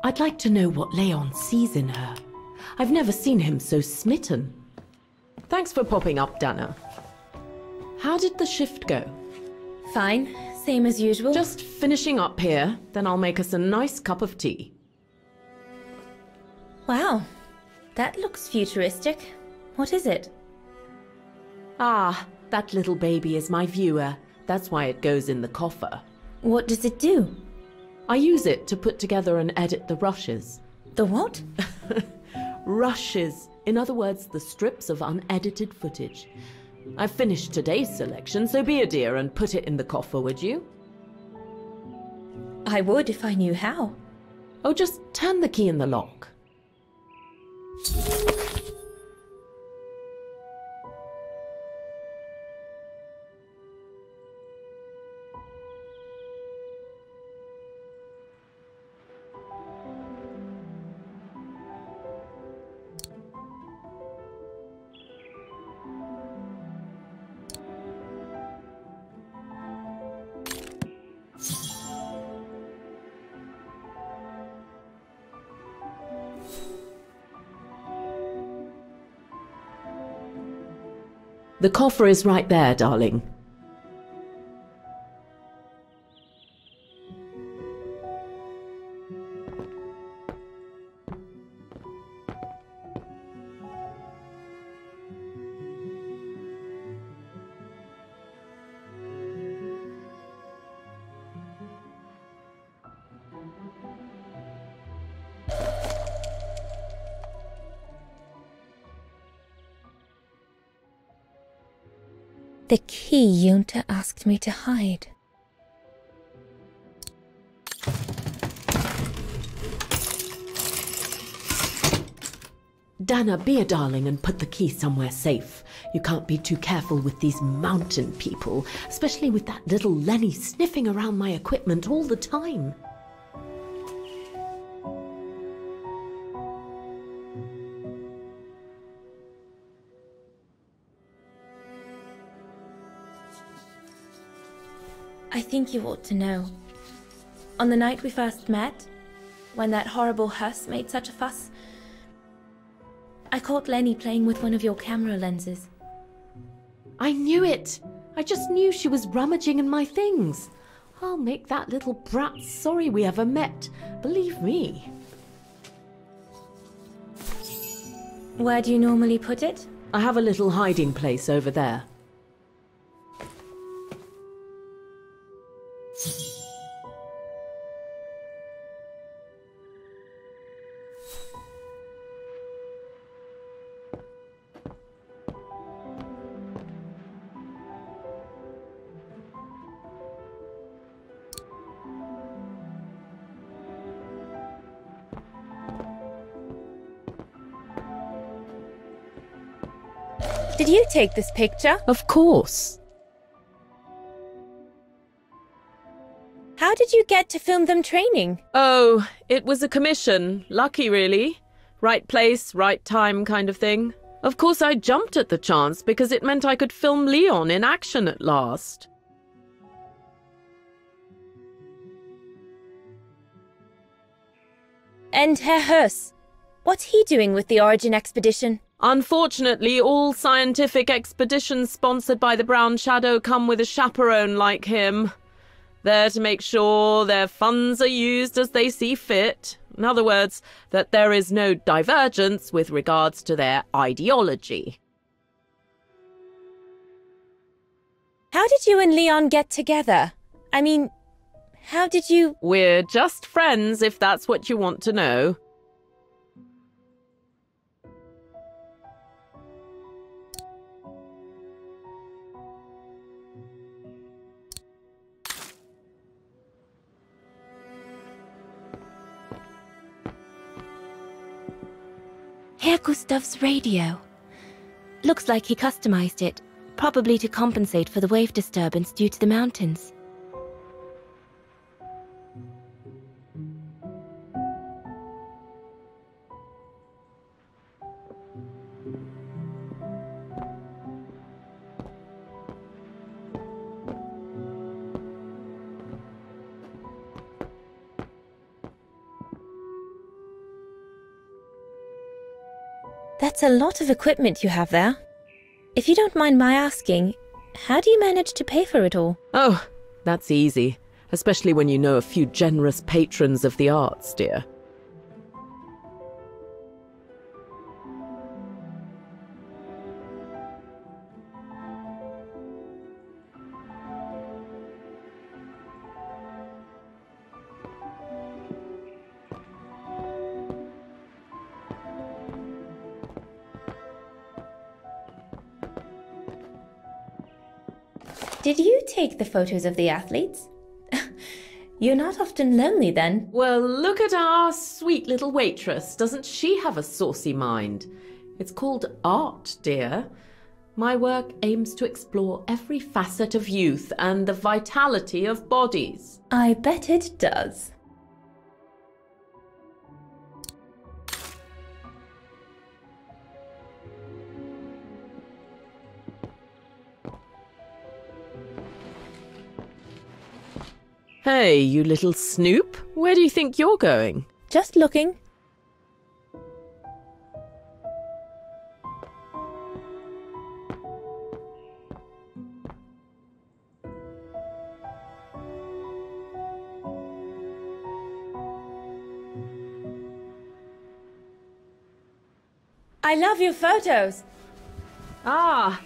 I'd like to know what Leon sees in her. I've never seen him so smitten. Thanks for popping up, Dana. How did the shift go? Fine, same as usual. Just finishing up here, then I'll make us a nice cup of tea. Wow, that looks futuristic. What is it? Ah, that little baby is my viewer. That's why it goes in the coffer. What does it do? I use it to put together and edit the rushes. The what? Rushes. In other words, the strips of unedited footage. I've finished today's selection, so be a dear and put it in the coffer, would you? I would if I knew how. Oh, just turn the key in the lock. The coffer is right there, darling. The key Yunta asked me to hide. Dana, be a darling and put the key somewhere safe. You can't be too careful with these mountain people, especially with that little Lenny sniffing around my equipment all the time. I think you ought to know. On the night we first met, when that horrible Huss made such a fuss, I caught Lenny playing with one of your camera lenses. I knew it! I just knew she was rummaging in my things. I'll make that little brat sorry we ever met. Believe me. Where do you normally put it? I have a little hiding place over there. Did you take this picture? Of course. How did you get to film them training? Oh, it was a commission. Lucky, really. Right place, right time kind of thing. Of course, I jumped at the chance because it meant I could film Leon in action at last. And Herr Huss, what's he doing with the Origin expedition? Unfortunately, all scientific expeditions sponsored by the Brown Shadow come with a chaperone like him. There to make sure their funds are used as they see fit. In other words, that there is no divergence with regards to their ideology. How did you and Leon get together? I mean, how did you... We're just friends, if that's what you want to know. Herr Gustav's radio. Looks like he customized it, probably to compensate for the wave disturbance due to the mountains. That's a lot of equipment you have there. If you don't mind my asking, how do you manage to pay for it all? Oh, that's easy, especially when you know a few generous patrons of the arts, dear. Did you take the photos of the athletes? You're not often lonely then. Well, look at our sweet little waitress. Doesn't she have a saucy mind? It's called art, dear. My work aims to explore every facet of youth and the vitality of bodies. I bet it does. Hey, you little snoop. Where do you think you're going? Just looking. I love your photos. Ah,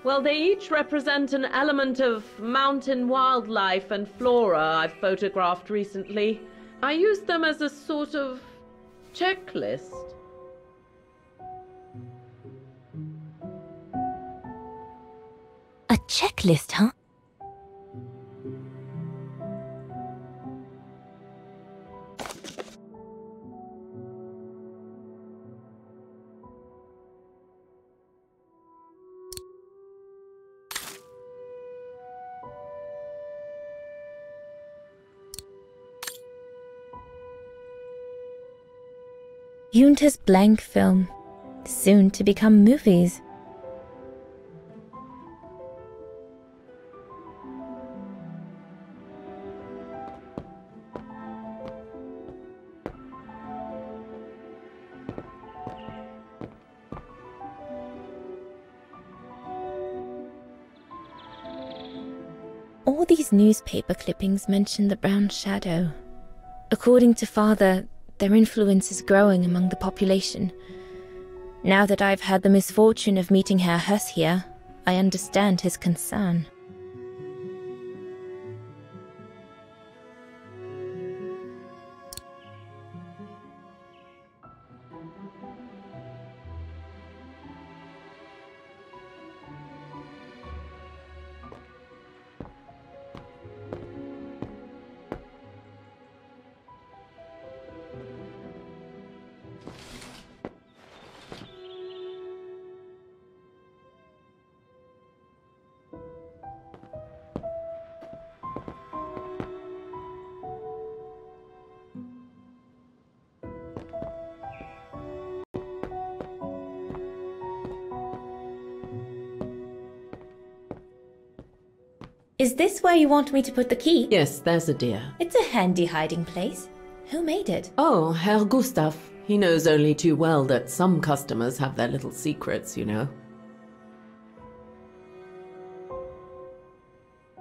well, they each represent an element of mountain wildlife and flora I've photographed recently. I used them as a sort of checklist. A checklist, huh? Yunta's blank film, soon to become movies. All these newspaper clippings mention the brown shadow. According to Father, their influence is growing among the population. Now that I've had the misfortune of meeting Herr Huss here, I understand his concern. Is this where you want me to put the key? Yes, there's a dear. It's a handy hiding place. Who made it? Oh, Herr Gustav. He knows only too well that some customers have their little secrets, you know.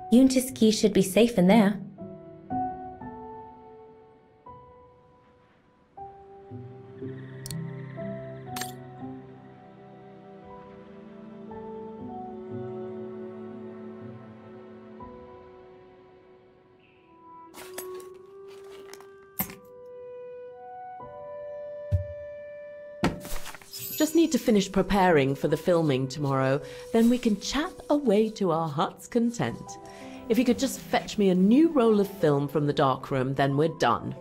Yunta's key should be safe in there. Just need to finish preparing for the filming tomorrow. Then we can chat away to our heart's content. If you could just fetch me a new roll of film from the darkroom, then we're done.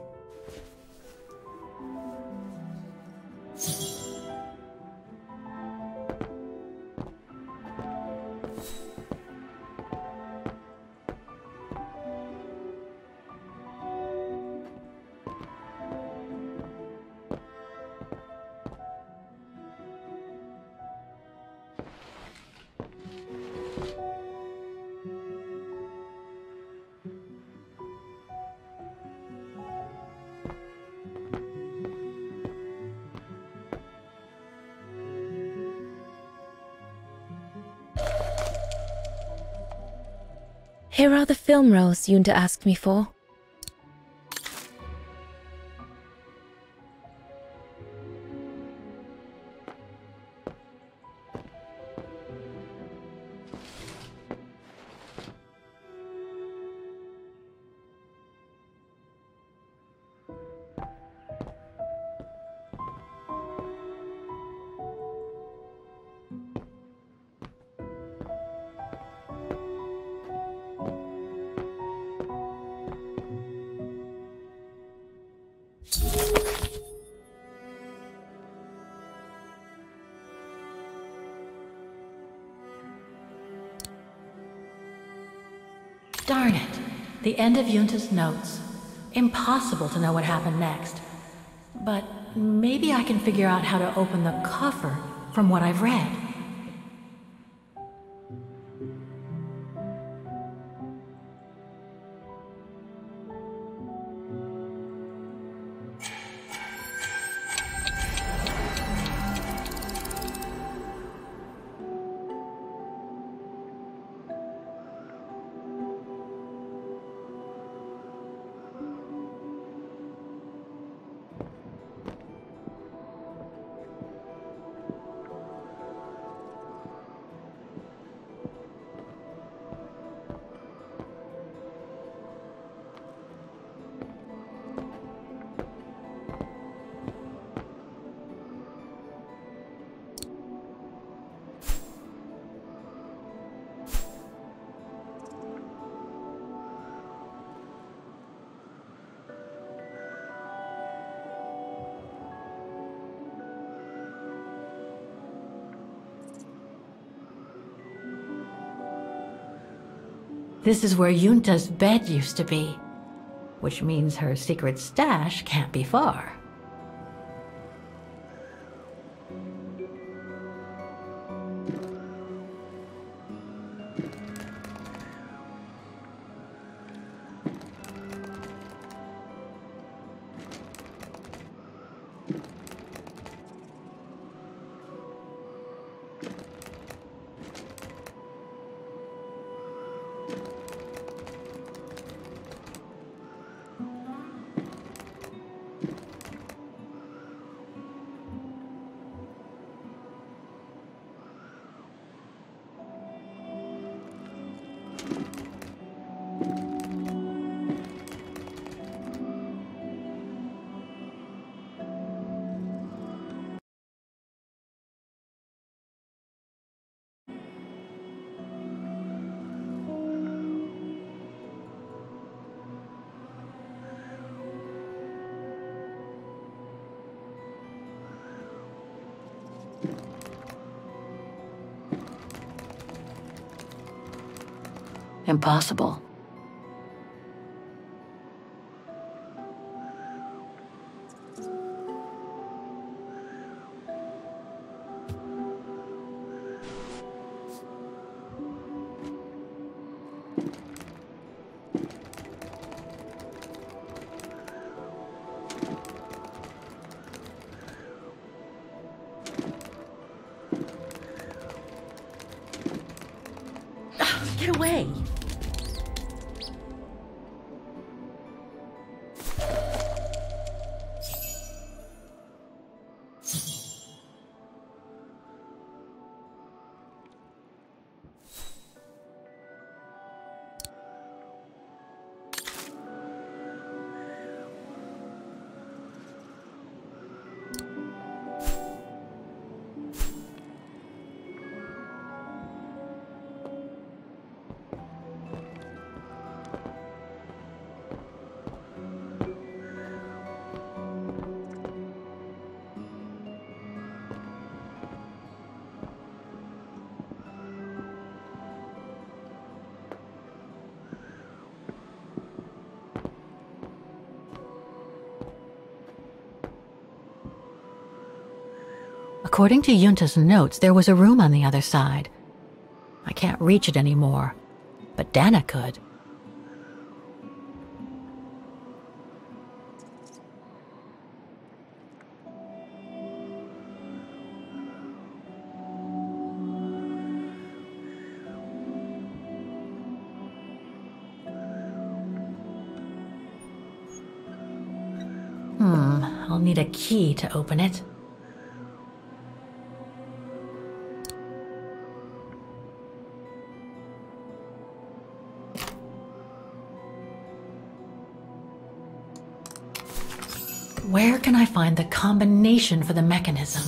Here are the film rolls Junta asked me for. Darn it. The end of Junta's notes. Impossible to know what happened next. But maybe I can figure out how to open the cover from what I've read. This is where Junta's bed used to be, which means her secret stash can't be far. Impossible. Get away! According to Junta's notes, there was a room on the other side. I can't reach it anymore, but Dana could. need a key to open it. Where can I find the combination for the mechanism?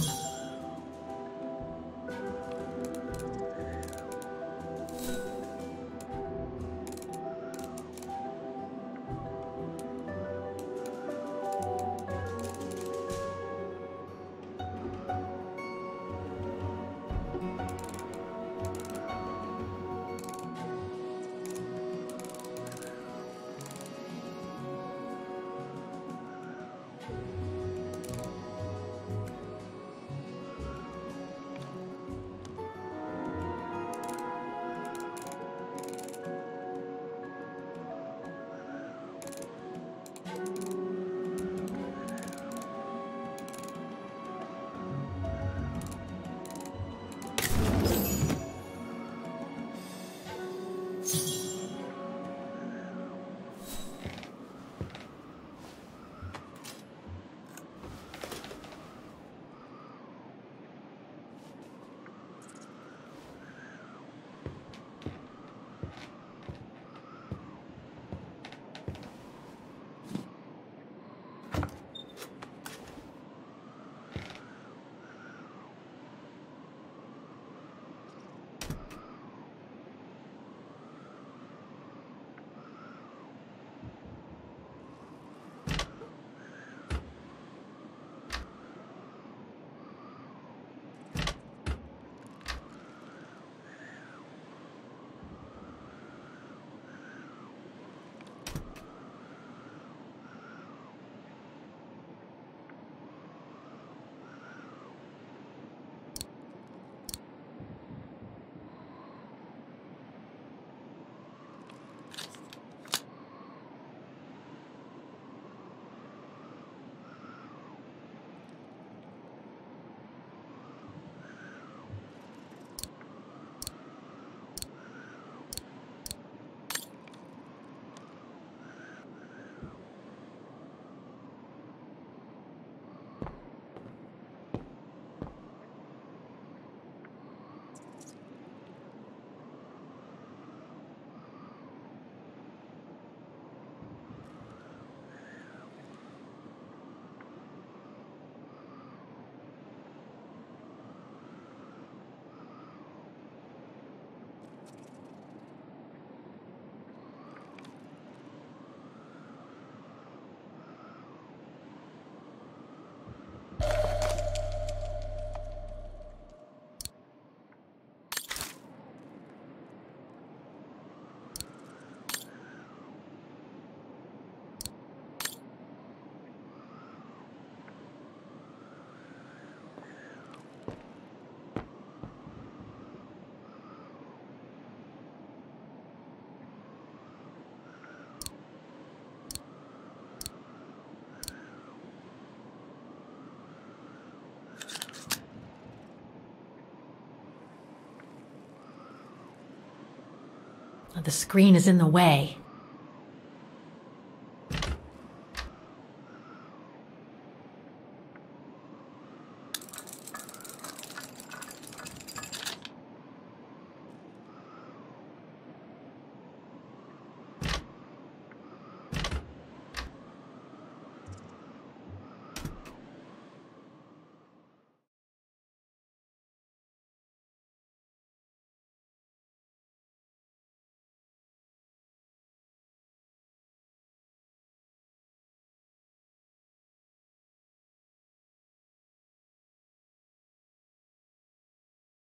The screen is in the way.